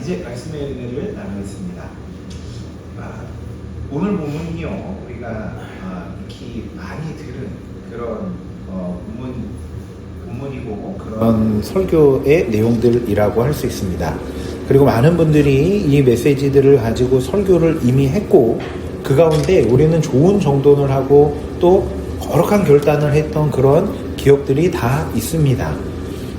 이제 말씀의 은혜를 나누겠습니다. 오늘 본문이요, 우리가 익히 많이 들은 그런 본문이고 그런 설교의 내용들이라고 할 수 있습니다. 그리고 많은 분들이 이 메시지들을 가지고 설교를 이미 했고, 그 가운데 우리는 좋은 정돈을 하고 또 거룩한 결단을 했던 그런 기억들이 다 있습니다.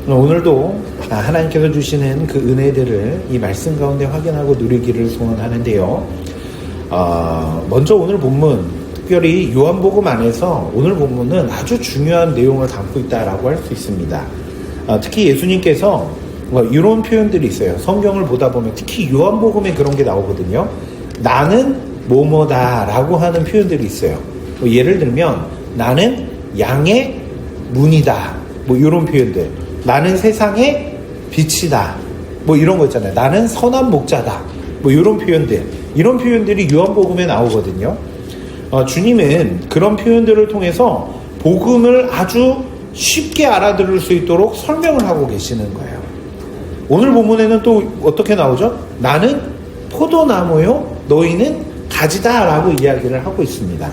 오늘도 하나님께서 주시는 그 은혜들을 이 말씀 가운데 확인하고 누리기를 소원하는데요. 먼저 오늘 본문, 특별히 요한복음 안에서 오늘 본문은 아주 중요한 내용을 담고 있다라고 할 수 있습니다. 특히 예수님께서 이런 표현들이 있어요. 성경을 보다 보면 특히 요한복음에 그런 게 나오거든요. 나는 뭐뭐다 라고 하는 표현들이 있어요. 예를 들면 나는 양의 문이다, 이런 표현들. 나는 세상의 빛이다, 이런 거 있잖아요. 나는 선한 목자다, 이런 표현들. 이런 표현들이 요한복음에 나오거든요. 주님은 그런 표현들을 통해서 복음을 아주 쉽게 알아들을 수 있도록 설명을 하고 계시는 거예요. 오늘 본문에는 또 어떻게 나오죠? 나는 포도나무요, 너희는 가지다 라고 이야기를 하고 있습니다.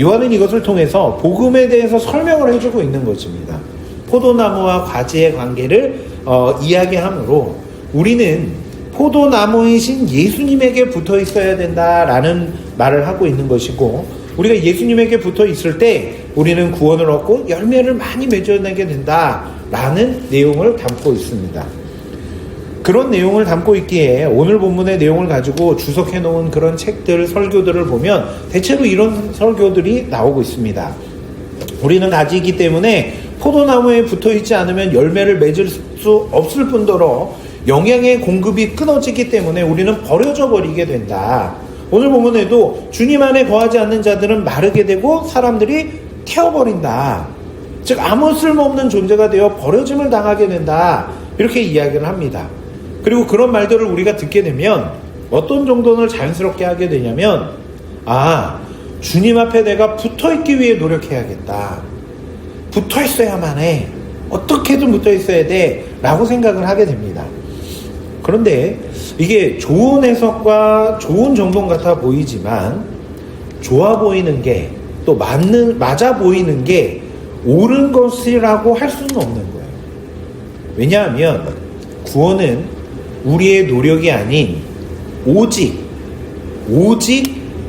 요한은 이것을 통해서 복음에 대해서 설명을 해주고 있는 것입니다. 포도나무와 가지의 관계를 이야기하므로 우리는 포도나무이신 예수님에게 붙어 있어야 된다라는 말을 하고 있는 것이고, 우리가 예수님에게 붙어 있을 때 우리는 구원을 얻고 열매를 많이 맺어내게 된다라는 내용을 담고 있습니다. 그런 내용을 담고 있기에 오늘 본문의 내용을 가지고 주석해 놓은 그런 책들, 설교들을 보면 대체로 이런 설교들이 나오고 있습니다. 우리는 가지이기 때문에 포도나무에 붙어 있지 않으면 열매를 맺을 수 없을 뿐더러 영양의 공급이 끊어지기 때문에 우리는 버려져 버리게 된다. 오늘 본문에도 주님 안에 거하지 않는 자들은 마르게 되고 사람들이 태워버린다. 즉 아무 쓸모없는 존재가 되어 버려짐을 당하게 된다. 이렇게 이야기를 합니다. 그리고 그런 말들을 우리가 듣게 되면 어떤 정도는 자연스럽게 하게 되냐면, 주님 앞에 내가 붙어있기 위해 노력해야겠다. 붙어있어야만 해. 어떻게든 붙어있어야 돼. 라고 생각을 하게 됩니다. 그런데 이게 좋은 해석과 좋은 정돈 같아 보이지만 좋아 보이는 게 또 맞아 보이는 게 옳은 것이라고 할 수는 없는 거예요. 왜냐하면 구원은 우리의 노력이 아닌 오직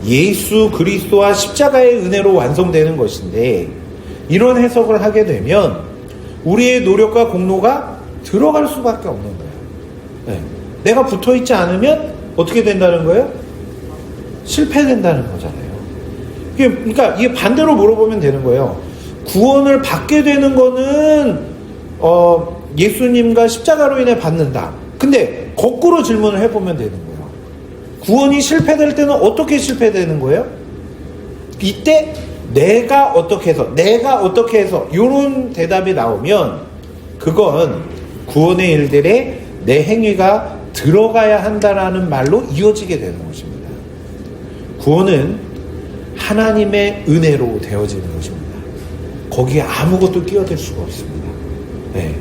예수 그리스도와 십자가의 은혜로 완성되는 것인데, 이런 해석을 하게 되면 우리의 노력과 공로가 들어갈 수밖에 없는 거예요. 네. 내가 붙어있지 않으면 어떻게 된다는 거예요? 실패된다는 거잖아요. 그러니까 이게 반대로 물어보면 되는 거예요. 구원을 받게 되는 거는 예수님과 십자가로 인해 받는다. 근데 거꾸로 질문을 해보면 되는 거예요. 구원이 실패될 때는 어떻게 실패되는 거예요? 이때 내가 어떻게 해서 이런 대답이 나오면 그건 구원의 일들에 내 행위가 들어가야 한다라는 말로 이어지게 되는 것입니다. 구원은 하나님의 은혜로 되어지는 것입니다. 거기에 아무것도 끼어들 수가 없습니다. 네.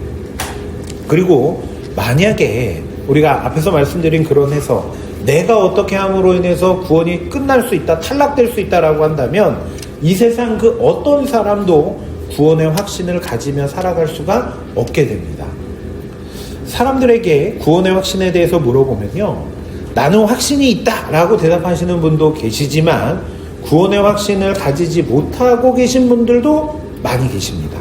그리고 만약에 우리가 앞에서 말씀드린 그런 해석, 내가 어떻게 함으로 인해서 구원이 끝날 수 있다, 탈락될 수 있다라고 한다면 이 세상 그 어떤 사람도 구원의 확신을 가지며 살아갈 수가 없게 됩니다. 사람들에게 구원의 확신에 대해서 물어보면요, 나는 확신이 있다 라고 대답하시는 분도 계시지만 구원의 확신을 가지지 못하고 계신 분들도 많이 계십니다.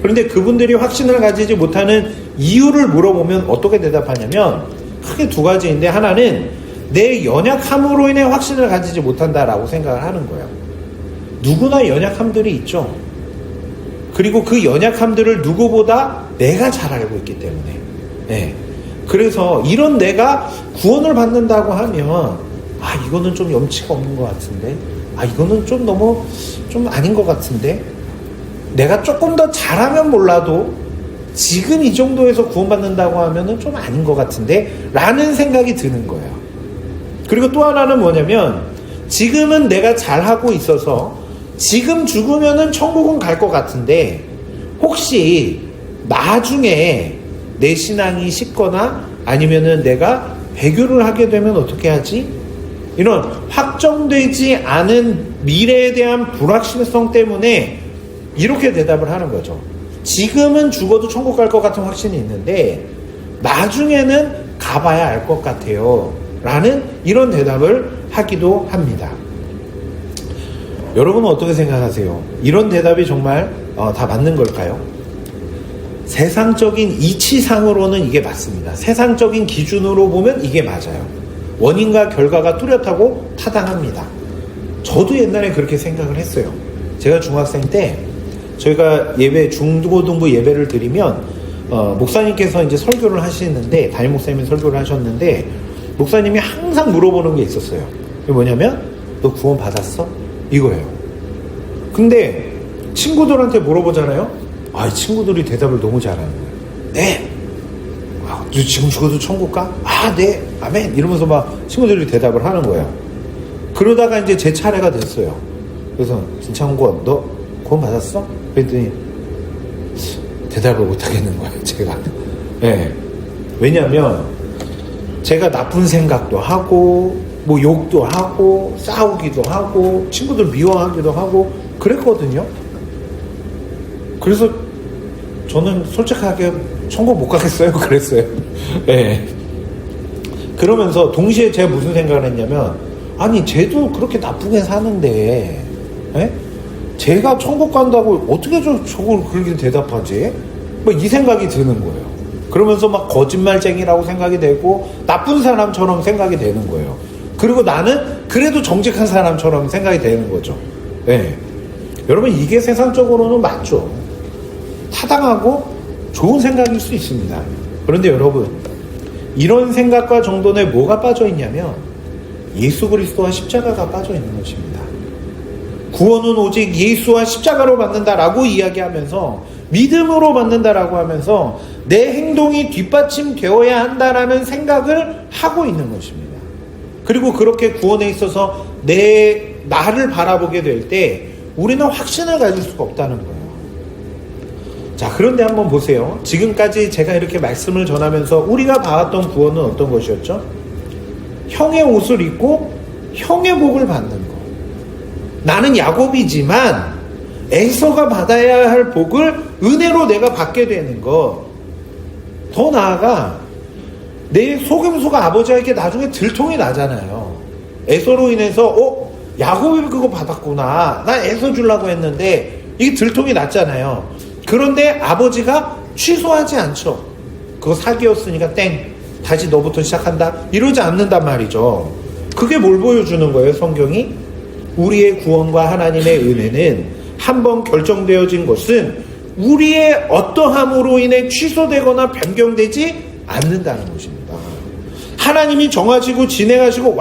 그런데 그분들이 확신을 가지지 못하는 이유를 물어보면 어떻게 대답하냐면 크게 두 가지인데, 하나는 내 연약함으로 인해 확신을 가지지 못한다라고 생각을 하는 거예요. 누구나 연약함들이 있죠. 그리고 그 연약함들을 누구보다 내가 잘 알고 있기 때문에, 네. 그래서 이런 내가 구원을 받는다고 하면 이거는 좀 염치가 없는 것 같은데, 이거는 좀 너무 좀 아닌 것 같은데, 내가 조금 더 잘하면 몰라도 지금 이 정도에서 구원받는다고 하면은 좀 아닌 것 같은데 라는 생각이 드는 거예요. 그리고 또 하나는 뭐냐면, 지금은 내가 잘하고 있어서 지금 죽으면은 천국은 갈 것 같은데 혹시 나중에 내 신앙이 식거나 아니면은 내가 배교를 하게 되면 어떻게 하지? 이런 확정되지 않은 미래에 대한 불확실성 때문에 이렇게 대답을 하는 거죠. 지금은 죽어도 천국 갈 것 같은 확신이 있는데 나중에는 가봐야 알 것 같아요 라는 이런 대답을 하기도 합니다. 여러분은 어떻게 생각하세요? 이런 대답이 정말 다 맞는 걸까요? 세상적인 이치상으로는 이게 맞습니다. 세상적인 기준으로 보면 이게 맞아요. 원인과 결과가 뚜렷하고 타당합니다. 저도 옛날에 그렇게 생각을 했어요. 제가 중학생 때 저희가 예배, 중고등부 예배를 드리면 목사님께서 이제 설교를 하시는데, 담임 목사님이 설교를 하셨는데 목사님이 항상 물어보는 게 있었어요. 그게 뭐냐면 너 구원 받았어? 이거예요. 근데 친구들한테 물어보잖아요. 이 친구들이 대답을 너무 잘하는 거예요. 네. 너 지금 죽어도 천국 가? 네. 아멘. 이러면서 막 친구들이 대답을 하는 거예요. 그러다가 이제 제 차례가 됐어요. 그래서 진창권 너 구원 받았어? 그랬더니 대답을 못 하겠는 거예요, 제가. 네. 왜냐면 제가 나쁜 생각도 하고 뭐 욕도 하고 싸우기도 하고 친구들 미워하기도 하고 그랬거든요. 그래서 저는 솔직하게 천국 못 가겠어요 그랬어요. 네. 그러면서 동시에 제가 무슨 생각을 했냐면, 아니 쟤도 그렇게 나쁘게 사는데 제가 천국 간다고 어떻게 저걸 그렇게 대답하지? 뭐 이 생각이 드는 거예요. 그러면서 막 거짓말쟁이라고 생각이 되고 나쁜 사람처럼 생각이 되는 거예요. 그리고 나는 그래도 정직한 사람처럼 생각이 되는 거죠. 네. 여러분, 이게 세상적으로는 맞죠. 타당하고 좋은 생각일 수 있습니다. 그런데 여러분, 이런 생각과 정돈에 뭐가 빠져 있냐면 예수 그리스도와 십자가가 빠져 있는 것입니다. 구원은 오직 예수와 십자가로 받는다라고 이야기하면서, 믿음으로 받는다라고 하면서 내 행동이 뒷받침되어야 한다라는 생각을 하고 있는 것입니다. 그리고 그렇게 구원에 있어서 나를 바라보게 될 때 우리는 확신을 가질 수가 없다는 거예요. 자, 그런데 한번 보세요. 지금까지 제가 이렇게 말씀을 전하면서 우리가 봐왔던 구원은 어떤 것이었죠? 형의 옷을 입고 형의 복을 받는 것. 나는 야곱이지만 에서가 받아야 할 복을 은혜로 내가 받게 되는 것. 더 나아가 내 속임수가 아버지에게 나중에 들통이 나잖아요. 에서로 인해서 야곱이 그거 받았구나, 나 에서 주려고 했는데 이게 들통이 났잖아요. 그런데 아버지가 취소하지 않죠. 그거 사기였으니까 땡, 다시 너부터 시작한다, 이러지 않는단 말이죠. 그게 뭘 보여주는 거예요, 성경이? 우리의 구원과 하나님의 은혜는 한번 결정되어진 것은 우리의 어떠함으로 인해 취소되거나 변경되지 않는다는 것입니다. 하나님이 정하시고 진행하시고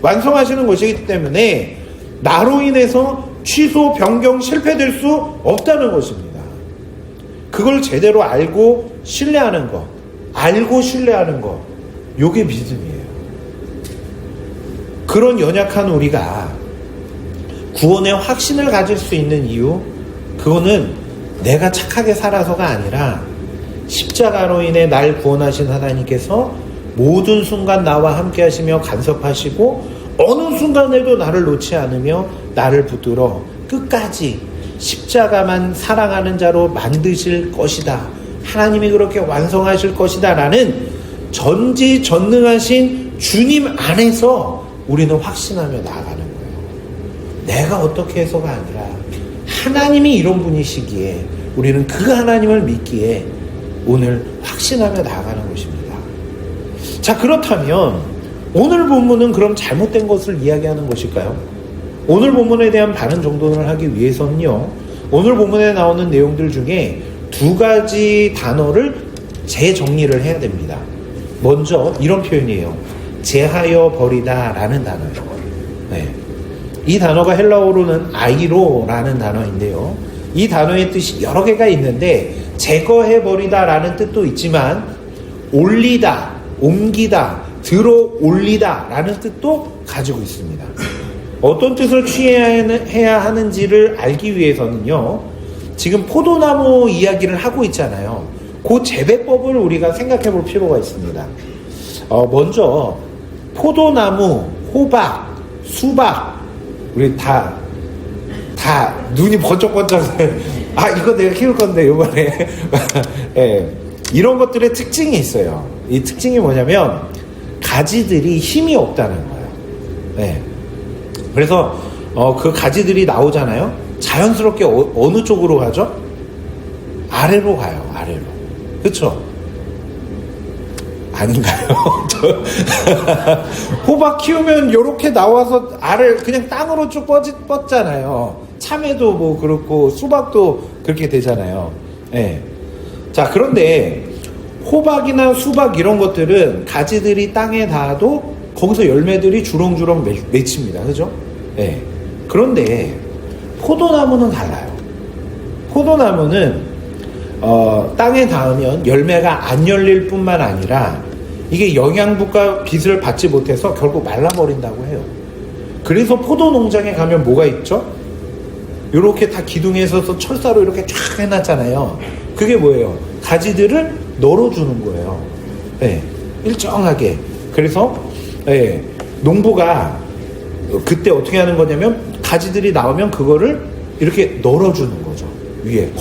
완성하시는 것이기 때문에 나로 인해서 취소, 변경, 실패될 수 없다는 것입니다. 그걸 제대로 알고 신뢰하는 것, 요게 믿음이에요. 그런 연약한 우리가 구원의 확신을 가질 수 있는 이유, 그거는 내가 착하게 살아서가 아니라 십자가로 인해 날 구원하신 하나님께서 모든 순간 나와 함께 하시며 간섭하시고 어느 순간에도 나를 놓지 않으며 나를 붙들어 끝까지 십자가만 사랑하는 자로 만드실 것이다, 하나님이 그렇게 완성하실 것이다 라는 전지전능하신 주님 안에서 우리는 확신하며 나아가는 거예요. 내가 어떻게 해서가 아니라 하나님이 이런 분이시기에 우리는 그 하나님을 믿기에 오늘 확신하며 나아가는 것입니다. 자, 그렇다면 오늘 본문은 그럼 잘못된 것을 이야기하는 것일까요? 오늘 본문에 대한 바른 정돈을 하기 위해서는요, 오늘 본문에 나오는 내용들 중에 두 가지 단어를 재정리를 해야 됩니다. 먼저 이런 표현이에요. 제하여 버리다 라는 단어예요. 네. 이 단어가 헬라어로는 아이로라는 단어인데요, 이 단어의 뜻이 여러 개가 있는데 제거해버리다 라는 뜻도 있지만 올리다, 옮기다, 들어 올리다 라는 뜻도 가지고 있습니다. 어떤 뜻을 취해야 하는지를 알기 위해서는요, 지금 포도나무 이야기를 하고 있잖아요. 그 재배법을 우리가 생각해 볼 필요가 있습니다. 먼저 포도나무, 호박, 수박, 우리 다 눈이 번쩍번쩍 이거 내가 키울 건데 이번에 예, 이런 것들의 특징이 있어요. 이 특징이 뭐냐면 가지들이 힘이 없다는 거예요. 예. 그래서 그 가지들이 나오잖아요. 자연스럽게 어느 쪽으로 가죠? 아래로 가요. 아래로. 그렇죠? 아닌가요? 호박 키우면 요렇게 나와서 알을 그냥 땅으로 쭉 뻗잖아요. 참외도 뭐 그렇고 수박도 그렇게 되잖아요. 예. 자, 그런데 호박이나 수박 이런 것들은 가지들이 땅에 닿아도 거기서 열매들이 주렁주렁 맺힙니다. 그죠? 예. 그런데 포도나무는 달라요. 포도나무는 땅에 닿으면 열매가 안 열릴 뿐만 아니라 이게 영양분과 빛을 받지 못해서 결국 말라버린다고 해요. 그래서 포도 농장에 가면 뭐가 있죠? 이렇게 다 기둥에서 철사로 이렇게 쫙 해놨잖아요. 그게 뭐예요? 가지들을 널어주는 거예요. 네, 일정하게. 그래서 네, 농부가 그때 어떻게 하는 거냐면 가지들이 나오면 그거를 이렇게 널어주는 거죠. 위에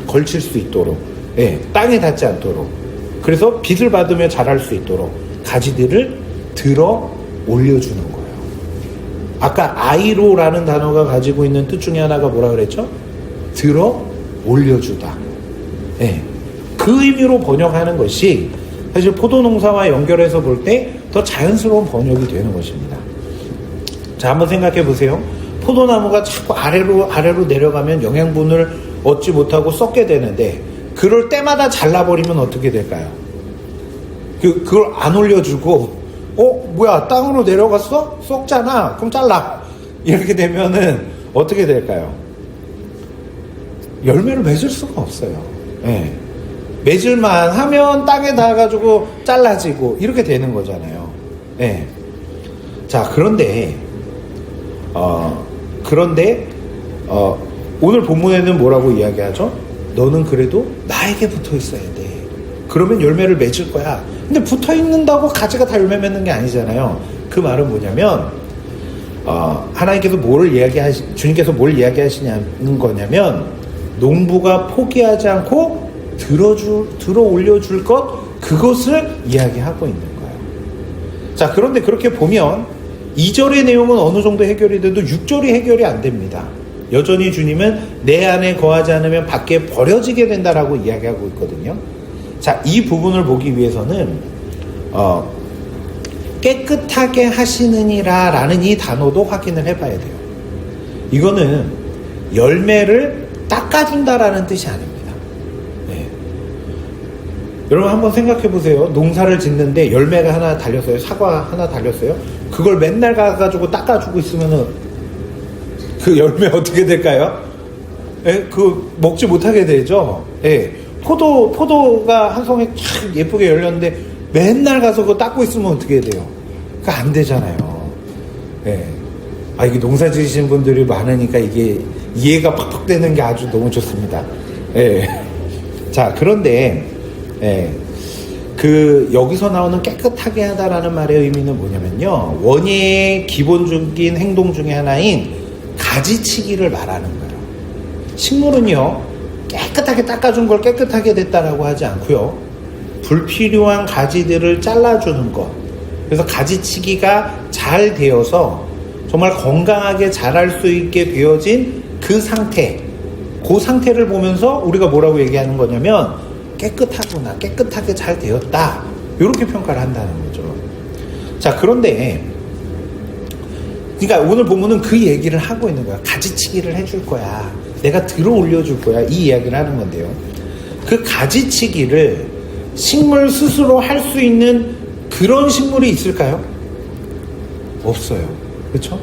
걸칠 수 있도록. 네, 땅에 닿지 않도록. 그래서 빛을 받으며 자랄 수 있도록 가지들을 들어 올려주는 거예요. 아까 아이로라는 단어가 가지고 있는 뜻 중에 하나가 뭐라 그랬죠? 들어 올려주다. 네. 그 의미로 번역하는 것이 사실 포도농사와 연결해서 볼 때 더 자연스러운 번역이 되는 것입니다. 자, 한번 생각해 보세요. 포도나무가 자꾸 아래로 내려가면 영양분을 얻지 못하고 썩게 되는데 그럴 때마다 잘라버리면 어떻게 될까요? 그걸 안 올려주고 뭐야 땅으로 내려갔어? 썩잖아. 그럼 잘라. 이렇게 되면은 어떻게 될까요? 열매를 맺을 수가 없어요. 네. 맺을만 하면 땅에 닿아가지고 잘라지고 이렇게 되는 거잖아요. 네. 자, 그런데 오늘 본문에는 뭐라고 이야기하죠? 너는 그래도 나에게 붙어 있어야 돼. 그러면 열매를 맺을 거야. 근데 붙어 있는다고 가지가 다 열매 맺는 게 아니잖아요. 그 말은 뭐냐면 하나님께서 주님께서 뭘 이야기하시냐는 거냐면 농부가 포기하지 않고 들어 올려줄 것, 그것을 이야기하고 있는 거예요. 자, 그런데 그렇게 보면 2절의 내용은 어느 정도 해결이 돼도 6절이 해결이 안 됩니다. 여전히 주님은 내 안에 거하지 않으면 밖에 버려지게 된다라고 이야기하고 있거든요. 자, 이 부분을 보기 위해서는 깨끗하게 하시느니라 라는 이 단어도 확인을 해봐야 돼요. 이거는 열매를 닦아준다라는 뜻이 아닙니다. 네. 여러분 한번 생각해 보세요. 농사를 짓는데 열매가 하나 달렸어요. 사과 하나 달렸어요. 그걸 맨날 가가지고 닦아주고 있으면은 그 열매 어떻게 될까요? 예? 그 먹지 못하게 되죠. 예. 포도가 한 송이 참 예쁘게 열렸는데 맨날 가서 그거 닦고 있으면 어떻게 돼요? 그거 안 되잖아요. 예. 이게 농사 지으시는 분들이 많으니까 이게 이해가 팍팍 되는 게 아주 너무 좋습니다. 예. 자, 그런데 여기서 나오는 깨끗하게 하다라는 말의 의미는 뭐냐면요, 원예의 기본적인 행동 중에 하나인 가지치기를 말하는 거예요. 식물은요, 깨끗하게 닦아준 걸 깨끗하게 됐다라고 하지 않고요, 불필요한 가지들을 잘라주는 것. 그래서 가지치기가 잘 되어서 정말 건강하게 자랄 수 있게 되어진 그 상태, 그 상태를 보면서 우리가 뭐라고 얘기하는 거냐면 깨끗하구나, 깨끗하게 잘 되었다, 이렇게 평가를 한다는 거죠. 자, 그런데 그러니까 오늘 본문은 그 얘기를 하고 있는 거야. 가지치기를 해줄 거야, 내가 들어 올려줄 거야, 이 이야기를 하는 건데요, 그 가지치기를 식물 스스로 할 수 있는 그런 식물이 있을까요? 없어요. 그렇죠?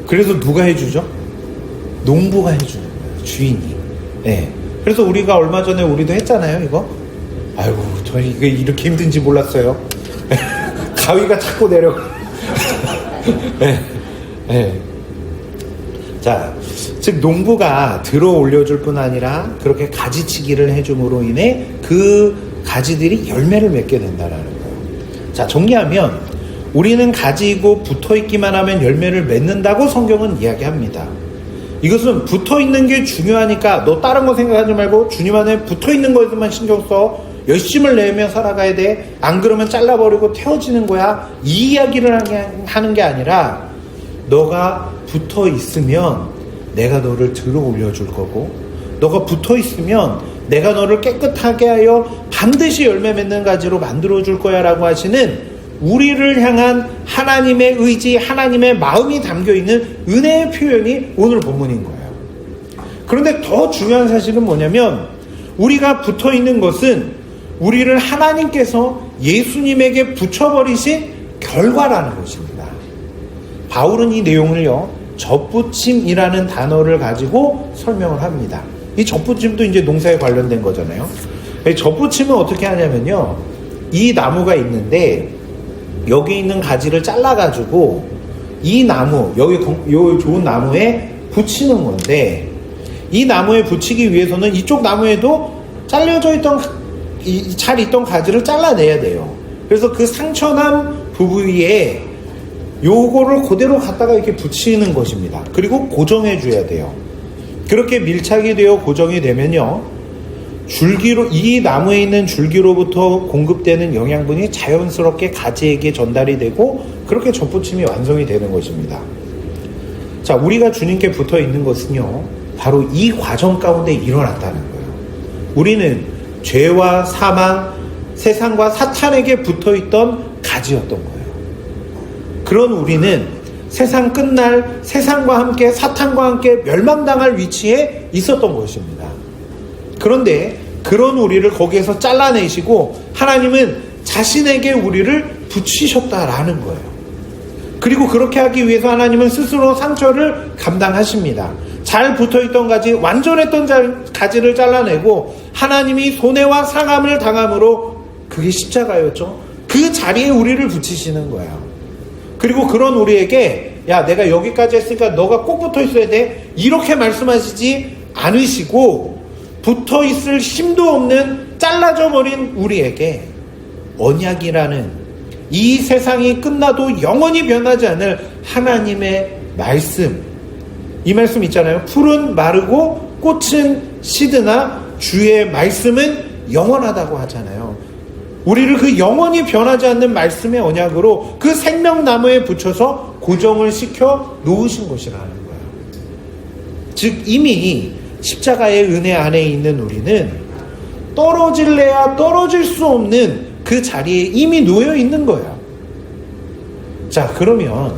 그래서 누가 해주죠? 농부가 해주는 거예요, 주인이. 네. 그래서 우리가 얼마 전에 우리도 했잖아요, 이거. 아이고, 저 이게 이렇게 힘든지 몰랐어요. 가위가 자꾸 내려가. 네. 네. 자, 즉 농부가 들어 올려줄 뿐 아니라 그렇게 가지치기를 해줌으로 인해 그 가지들이 열매를 맺게 된다라는 거예요. 자, 정리하면 우리는 가지고 붙어있기만 하면 열매를 맺는다고 성경은 이야기합니다. 이것은 붙어있는 게 중요하니까 너 다른 거 생각하지 말고 주님 안에 붙어있는 거에서만 신경 써. 열심을 내며 살아가야 돼. 안 그러면 잘라버리고 태워지는 거야. 이 이야기를 하는 게 아니라 너가 붙어있으면 내가 너를 들어 올려줄 거고, 너가 붙어있으면 내가 너를 깨끗하게 하여 반드시 열매 맺는 가지로 만들어줄 거야 라고 하시는 우리를 향한 하나님의 의지, 하나님의 마음이 담겨있는 은혜의 표현이 오늘 본문인 거예요. 그런데 더 중요한 사실은 뭐냐면 우리가 붙어있는 것은 우리를 하나님께서 예수님에게 붙여버리신 결과라는 것입니다. 바울은 이 내용을요, 접붙임이라는 단어를 가지고 설명을 합니다. 이 접붙임도 이제 농사에 관련된 거잖아요. 접붙임은 어떻게 하냐면요, 이 나무가 있는데 여기 있는 가지를 잘라가지고 이 나무, 여기 좋은 나무에 붙이는 건데, 이 나무에 붙이기 위해서는 이쪽 나무에도 잘려져 있던, 잘 있던 가지를 잘라내야 돼요. 그래서 그 상처난 부위에 요거를 그대로 갖다가 이렇게 붙이는 것입니다. 그리고 고정해 줘야 돼요. 그렇게 밀착이 되어 고정이 되면요, 줄기로, 이 나무에 있는 줄기로부터 공급되는 영양분이 자연스럽게 가지에게 전달이 되고 그렇게 접붙임이 완성이 되는 것입니다. 자, 우리가 주님께 붙어 있는 것은요, 바로 이 과정 가운데 일어났다는 거예요. 우리는 죄와 사망, 세상과 사탄에게 붙어 있던 가지였던 거예요. 그런 우리는 세상 끝날, 세상과 함께, 사탄과 함께 멸망당할 위치에 있었던 것입니다. 그런데 그런 우리를 거기에서 잘라내시고 하나님은 자신에게 우리를 붙이셨다라는 거예요. 그리고 그렇게 하기 위해서 하나님은 스스로 상처를 감당하십니다. 잘 붙어있던 가지, 완전했던 가지를 잘라내고 하나님이 손해와 상함을 당함으로, 그게 십자가였죠. 그 자리에 우리를 붙이시는 거예요. 그리고 그런 우리에게 야, 내가 여기까지 했으니까 너가 꼭 붙어있어야 돼, 이렇게 말씀하시지 않으시고 붙어있을 힘도 없는 잘라져 버린 우리에게 언약이라는 이 세상이 끝나도 영원히 변하지 않을 하나님의 말씀, 이 말씀 있잖아요. 풀은 마르고 꽃은 시드나 주의 말씀은 영원하다고 하잖아요. 우리를 그 영원히 변하지 않는 말씀의 언약으로 그 생명나무에 붙여서 고정을 시켜 놓으신 것이라는 거예요. 즉 이미 십자가의 은혜 안에 있는 우리는 떨어질래야 떨어질 수 없는 그 자리에 이미 놓여 있는 거예요. 자, 그러면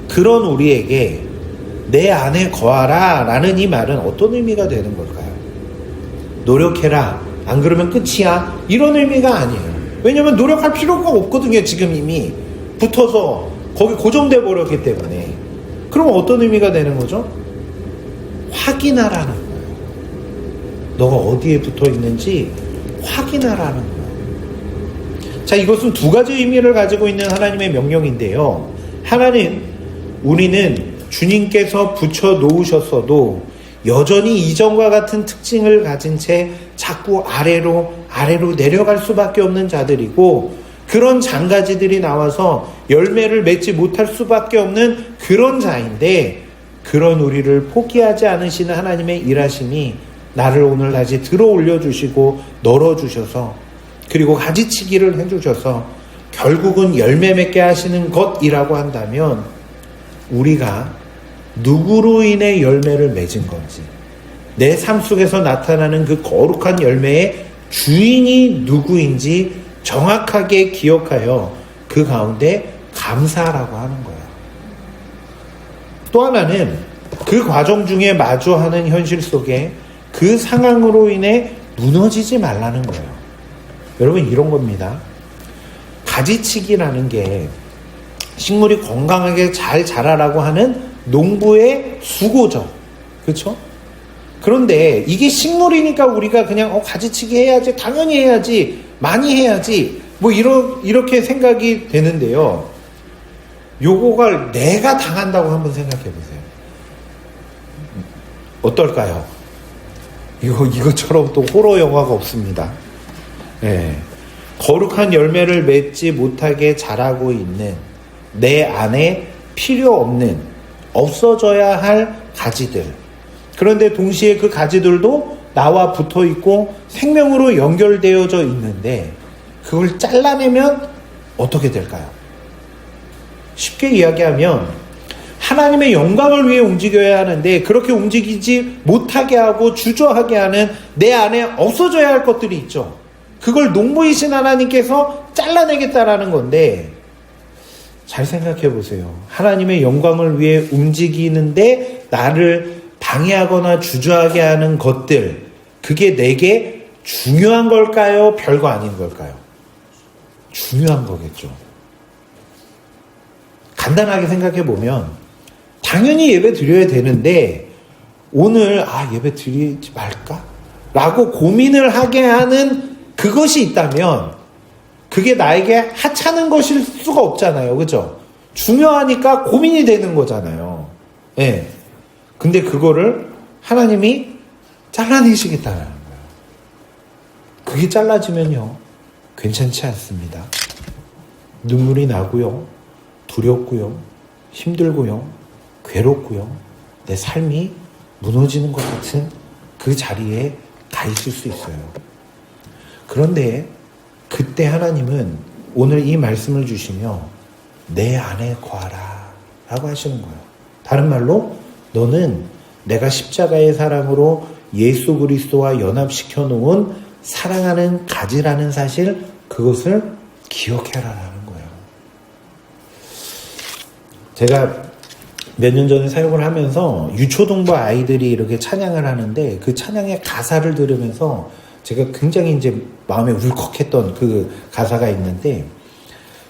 그런 우리에게 내 안에 거하라 라는 이 말은 어떤 의미가 되는 걸까요? 노력해라, 안 그러면 끝이야, 이런 의미가 아니에요. 왜냐하면 노력할 필요가 없거든요. 지금 이미 붙어서 거기 고정돼 버렸기 때문에. 그럼 어떤 의미가 되는 거죠? 확인하라는 거예요. 너가 어디에 붙어 있는지 확인하라는 거예요. 자, 이것은 두 가지 의미를 가지고 있는 하나님의 명령인데요. 하나는 우리는 주님께서 붙여 놓으셨어도 여전히 이전과 같은 특징을 가진 채 자꾸 아래로 내려갈 수밖에 없는 자들이고, 그런 장가지들이 나와서 열매를 맺지 못할 수밖에 없는 그런 자인데, 그런 우리를 포기하지 않으시는 하나님의 일하심이 나를 오늘 다시 들어 올려주시고 널어주셔서, 그리고 가지치기를 해주셔서 결국은 열매 맺게 하시는 것이라고 한다면, 우리가 누구로 인해 열매를 맺은 건지, 내 삶 속에서 나타나는 그 거룩한 열매의 주인이 누구인지 정확하게 기억하여 그 가운데 감사하라고 하는 거예요. 또 하나는 그 과정 중에 마주하는 현실 속에 그 상황으로 인해 무너지지 말라는 거예요. 여러분, 이런 겁니다. 가지치기라는 게 식물이 건강하게 잘 자라라고 하는 농부의 수고죠. 그렇죠? 그런데 이게 식물이니까 우리가 그냥 가지치기 해야지, 당연히 해야지, 많이 해야지, 뭐 이렇게 생각이 되는데요. 요거가 내가 당한다고 한번 생각해 보세요. 어떨까요? 이것처럼 또 호러 영화가 없습니다. 네. 거룩한 열매를 맺지 못하게 자라고 있는 내 안에 필요 없는 없어져야 할 가지들. 그런데 동시에 그 가지들도 나와 붙어 있고 생명으로 연결되어져 있는데 그걸 잘라내면 어떻게 될까요? 쉽게 이야기하면 하나님의 영광을 위해 움직여야 하는데 그렇게 움직이지 못하게 하고 주저하게 하는 내 안에 없어져야 할 것들이 있죠. 그걸 농부이신 하나님께서 잘라내겠다라는 건데 잘 생각해 보세요. 하나님의 영광을 위해 움직이는데 나를 방해하거나 주저하게 하는 것들, 그게 내게 중요한 걸까요? 별거 아닌 걸까요? 중요한 거겠죠. 간단하게 생각해 보면 당연히 예배 드려야 되는데 오늘 예배 드리지 말까? 라고 고민을 하게 하는 그것이 있다면 그게 나에게 하찮은 것일 수가 없잖아요. 그죠? 중요하니까 고민이 되는 거잖아요. 예. 근데 그거를 하나님이 잘라내시겠다는 거예요. 그게 잘라지면요. 괜찮지 않습니다. 눈물이 나고요. 두렵고요. 힘들고요. 괴롭고요. 내 삶이 무너지는 것 같은 그 자리에 가 있을 수 있어요. 그런데 그때 하나님은 오늘 이 말씀을 주시며 내 안에 거하라 라고 하시는 거예요. 다른 말로 너는 내가 십자가의 사랑으로 예수 그리스도와 연합시켜 놓은 사랑하는 가지라는 사실, 그것을 기억해라라는 거예요. 제가 몇 년 전에 사역을 하면서 유초동부 아이들이 이렇게 찬양을 하는데 그 찬양의 가사를 들으면서 제가 굉장히 이제 마음에 울컥했던 그 가사가 있는데,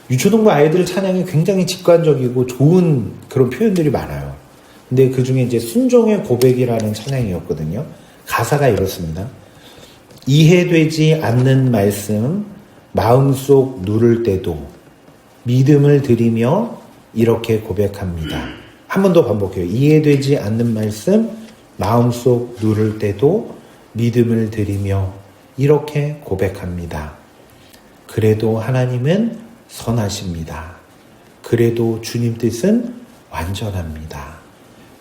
유초동부 아이들 찬양이 굉장히 직관적이고 좋은 그런 표현들이 많아요. 근데 그 중에 이제 순종의 고백이라는 찬양이었거든요. 가사가 이렇습니다. 이해되지 않는 말씀 마음속 누를 때도 믿음을 드리며 이렇게 고백합니다. 한 번 더 반복해요. 이해되지 않는 말씀 마음속 누를 때도 믿음을 드리며 이렇게 고백합니다. 그래도 하나님은 선하십니다. 그래도 주님 뜻은 완전합니다.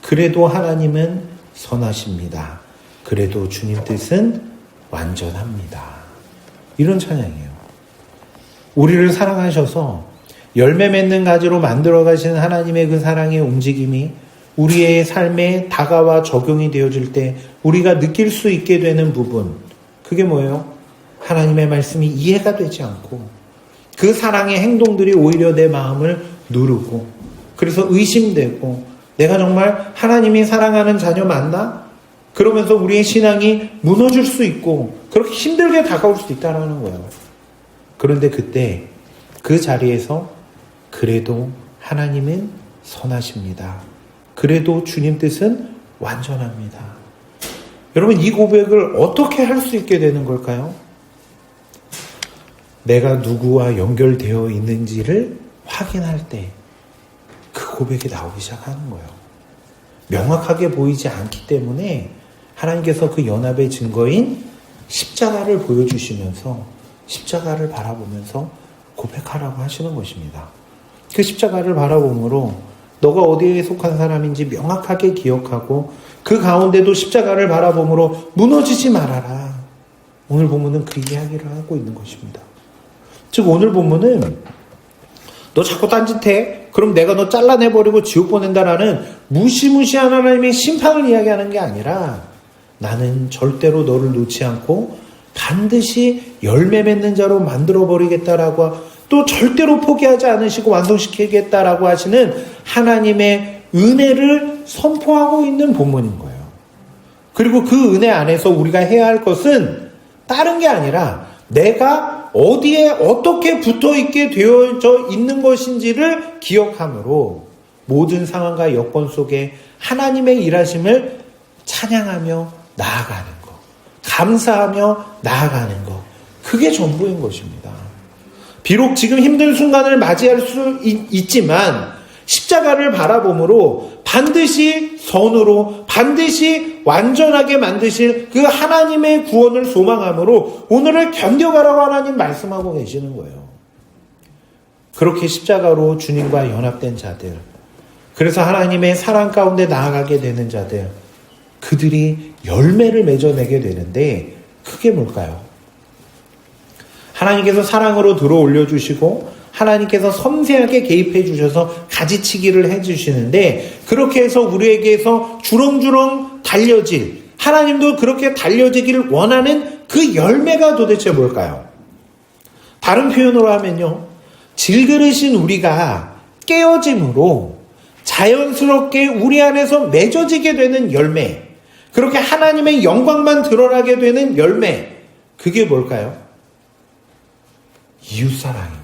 그래도 하나님은 선하십니다. 그래도 주님 뜻은 완전합니다. 이런 찬양이에요. 우리를 사랑하셔서 열매 맺는 가지로 만들어 가시는 하나님의 그 사랑의 움직임이 우리의 삶에 다가와 적용이 되어질 때 우리가 느낄 수 있게 되는 부분, 그게 뭐예요? 하나님의 말씀이 이해가 되지 않고 그 사랑의 행동들이 오히려 내 마음을 누르고, 그래서 의심되고, 내가 정말 하나님이 사랑하는 자녀 맞나? 그러면서 우리의 신앙이 무너질 수 있고 그렇게 힘들게 다가올 수도 있다는 거예요. 그런데 그때 그 자리에서 그래도 하나님은 선하십니다. 그래도 주님 뜻은 완전합니다. 여러분, 이 고백을 어떻게 할 수 있게 되는 걸까요? 내가 누구와 연결되어 있는지를 확인할 때 그 고백이 나오기 시작하는 거예요. 명확하게 보이지 않기 때문에 하나님께서 그 연합의 증거인 십자가를 보여주시면서 십자가를 바라보면서 고백하라고 하시는 것입니다. 그 십자가를 바라보므로 너가 어디에 속한 사람인지 명확하게 기억하고 그 가운데도 십자가를 바라보므로 무너지지 말아라. 오늘 본문은 그 이야기를 하고 있는 것입니다. 즉 오늘 본문은 너 자꾸 딴짓해? 그럼 내가 너 잘라내버리고 지옥 보낸다라는 무시무시한 하나님의 심판을 이야기하는 게 아니라 나는 절대로 너를 놓지 않고 반드시 열매 맺는 자로 만들어버리겠다라고, 또 절대로 포기하지 않으시고 완성시키겠다라고 하시는 하나님의 은혜를 선포하고 있는 본문인 거예요. 그리고 그 은혜 안에서 우리가 해야 할 것은 다른 게 아니라 내가 어디에 어떻게 붙어있게 되어져 있는 것인지를 기억함으로 모든 상황과 여건 속에 하나님의 일하심을 찬양하며 나아가는 것, 감사하며 나아가는 것, 그게 전부인 것입니다. 비록 지금 힘든 순간을 맞이할 수 있지만 십자가를 바라봄으로 반드시 선으로 반드시 완전하게 만드실 그 하나님의 구원을 소망함으로 오늘을 견뎌가라고 하나님 말씀하고 계시는 거예요. 그렇게 십자가로 주님과 연합된 자들, 그래서 하나님의 사랑 가운데 나아가게 되는 자들, 그들이 열매를 맺어내게 되는데 그게 뭘까요? 하나님께서 사랑으로 들어 올려주시고 하나님께서 섬세하게 개입해 주셔서 가지치기를 해주시는데, 그렇게 해서 우리에게서 주렁주렁 달려질, 하나님도 그렇게 달려지기를 원하는 그 열매가 도대체 뭘까요? 다른 표현으로 하면요, 질그릇인 우리가 깨어짐으로 자연스럽게 우리 안에서 맺어지게 되는 열매, 그렇게 하나님의 영광만 드러나게 되는 열매, 그게 뭘까요? 이웃사랑인 거예요.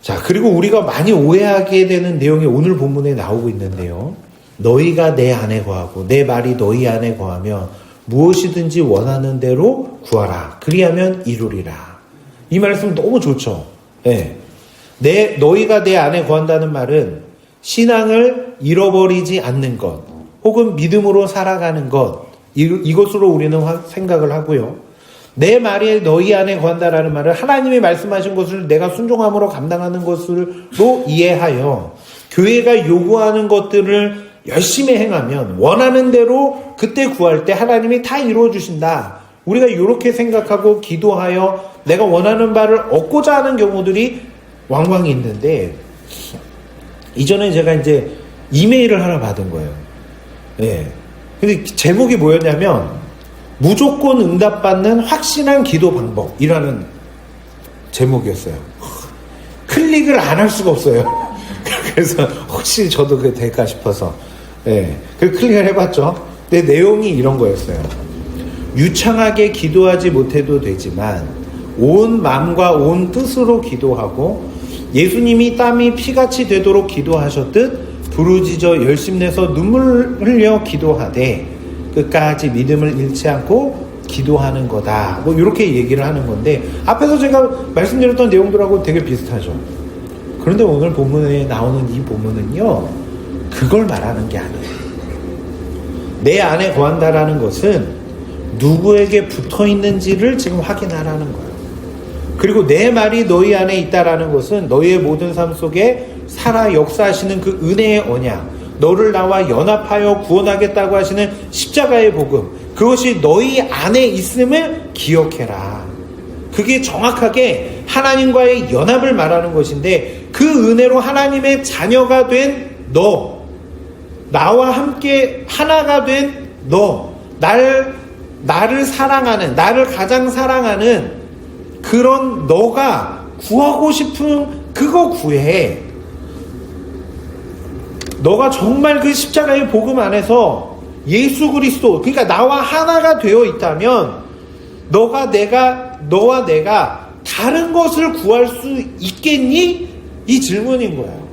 자, 그리고 우리가 많이 오해하게 되는 내용이 오늘 본문에 나오고 있는데요. 너희가 내 안에 거하고 내 말이 너희 안에 거하며 무엇이든지 원하는 대로 구하라. 그리하면 이루리라. 이 말씀 너무 좋죠. 네. 너희가 내 안에 거한다는 말은 신앙을 잃어버리지 않는 것, 혹은 믿음으로 살아가는 것, 이것으로 우리는 생각을 하고요. 내 말이 너희 안에 거한다라는 말을 하나님이 말씀하신 것을 내가 순종함으로 감당하는 것으로 이해하여 교회가 요구하는 것들을 열심히 행하면 원하는 대로 그때 구할 때 하나님이 다 이루어 주신다. 우리가 이렇게 생각하고 기도하여 내가 원하는 바를 얻고자 하는 경우들이 왕왕 있는데, 이전에 제가 이제 이메일을 하나 받은 거예요. 예. 근데 제목이 뭐였냐면 무조건 응답받는 확신한 기도 방법이라는 제목이었어요. 클릭을 안 할 수가 없어요. 그래서 혹시 저도 그게 될까 싶어서 그 클릭을 해봤죠. 근데 내용이 이런 거였어요. 유창하게 기도하지 못해도 되지만 온 마음과 온 뜻으로 기도하고 예수님이 땀이 피같이 되도록 기도하셨듯 부르짖어 열심내서 눈물 흘려 기도하되 끝까지 믿음을 잃지 않고 기도하는 거다. 뭐 이렇게 얘기를 하는 건데, 앞에서 제가 말씀드렸던 내용들하고 되게 비슷하죠. 그런데 오늘 본문에 나오는 이 본문은요, 그걸 말하는 게 아니에요. 내 안에 거한다라는 것은 누구에게 붙어 있는지를 지금 확인하라는 거예요. 그리고 내 말이 너희 안에 있다라는 것은 너희의 모든 삶 속에 살아 역사하시는 그 은혜의 언약, 너를 나와 연합하여 구원하겠다고 하시는 십자가의 복음, 그것이 너희 안에 있음을 기억해라. 그게 정확하게 하나님과의 연합을 말하는 것인데, 그 은혜로 하나님의 자녀가 된 너, 나와 함께 하나가 된 너, 나를 사랑하는, 나를 가장 사랑하는 그런 너가 구하고 싶은 그거 구해. 너가 정말 그 십자가의 복음 안에서 예수 그리스도, 그러니까 나와 하나가 되어 있다면 너와 내가 다른 것을 구할 수 있겠니? 이 질문인 거예요.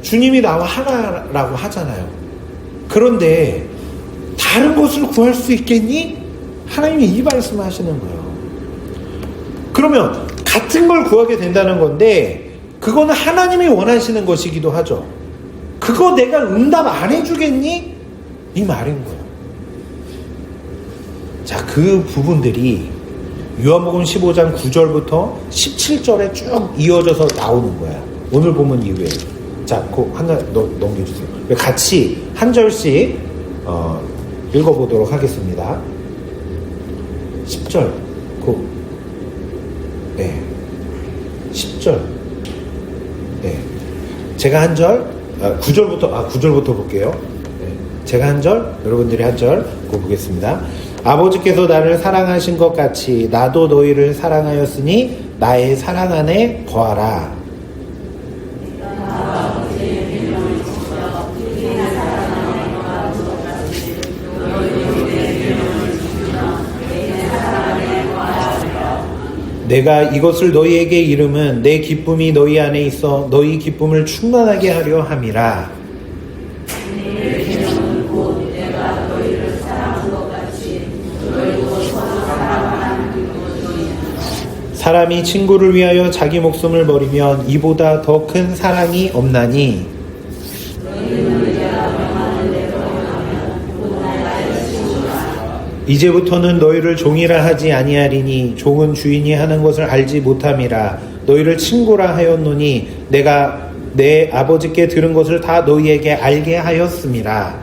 주님이 나와 하나라고 하잖아요. 그런데 다른 것을 구할 수 있겠니? 하나님이 이 말씀을 하시는 거예요. 그러면 같은 걸 구하게 된다는 건데, 그거는 하나님이 원하시는 것이기도 하죠. 그거 내가 응답 안 해주겠니? 이 말인 거예요. 자, 그 부분들이 요한복음 15장 9절부터 17절에 쭉 이어져서 나오는 거예요. 오늘 본문 이후에. 자, 그 하나 넘겨주세요. 같이 한 절씩 읽어보도록 하겠습니다. 10절. 네. 10절. 네. 제가 한 절, 9절부터 볼게요. 네. 제가 한 절, 여러분들이 한 절 보겠습니다. 아버지께서 나를 사랑하신 것 같이 나도 너희를 사랑하였으니 나의 사랑 안에 거하라. 내가 이것을 너희에게 이름은 내 기쁨이 너희 안에 있어 너희 기쁨을 충만하게 하려 함이라. 내 기쁨은 곧 내가 너희를 사랑한 것 같이 너희도 서로 사랑하는 기쁨이니라. 사람이 친구를 위하여 자기 목숨을 버리면 이보다 더 큰 사랑이 없나니. 이제부터는 너희를 종이라 하지 아니하리니 종은 주인이 하는 것을 알지 못함이라. 너희를 친구라 하였노니 내가 내 아버지께 들은 것을 다 너희에게 알게 하였음이라.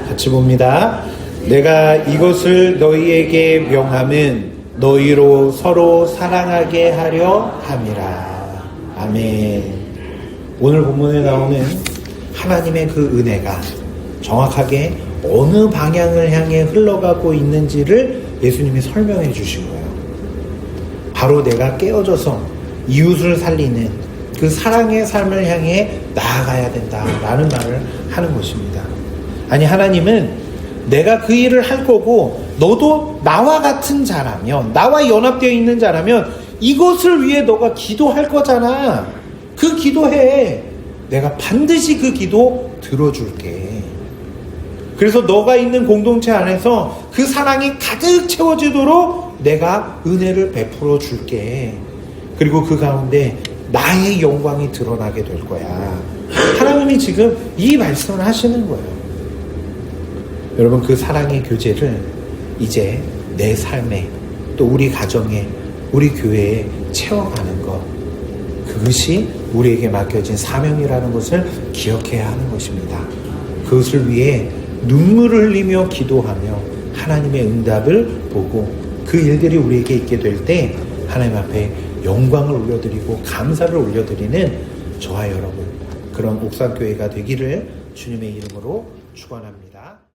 같이 봅니다. 내가 이것을 너희에게 명함은 너희로 서로 사랑하게 하려 함이라. 아멘. 오늘 본문에 나오는 하나님의 그 은혜가 정확하게 어느 방향을 향해 흘러가고 있는지를 예수님이 설명해 주신 거예요. 바로 내가 깨어져서 이웃을 살리는 그 사랑의 삶을 향해 나아가야 된다라는 말을 하는 것입니다. 아니, 하나님은 내가 그 일을 할 거고 너도 나와 같은 자라면, 나와 연합되어 있는 자라면 이것을 위해 너가 기도할 거잖아. 그 기도해. 내가 반드시 그 기도 들어줄게. 그래서 너가 있는 공동체 안에서 그 사랑이 가득 채워지도록 내가 은혜를 베풀어 줄게. 그리고 그 가운데 나의 영광이 드러나게 될 거야. 하나님이 지금 이 말씀을 하시는 거예요. 여러분, 그 사랑의 교제를 이제 내 삶에, 또 우리 가정에, 우리 교회에 채워가는 것, 그것이 우리에게 맡겨진 사명이라는 것을 기억해야 하는 것입니다. 그것을 위해 눈물을 흘리며 기도하며 하나님의 응답을 보고 그 일들이 우리에게 있게 될 때 하나님 앞에 영광을 올려드리고 감사를 올려드리는 저와 여러분, 그런 옥상교회가 되기를 주님의 이름으로 축원합니다.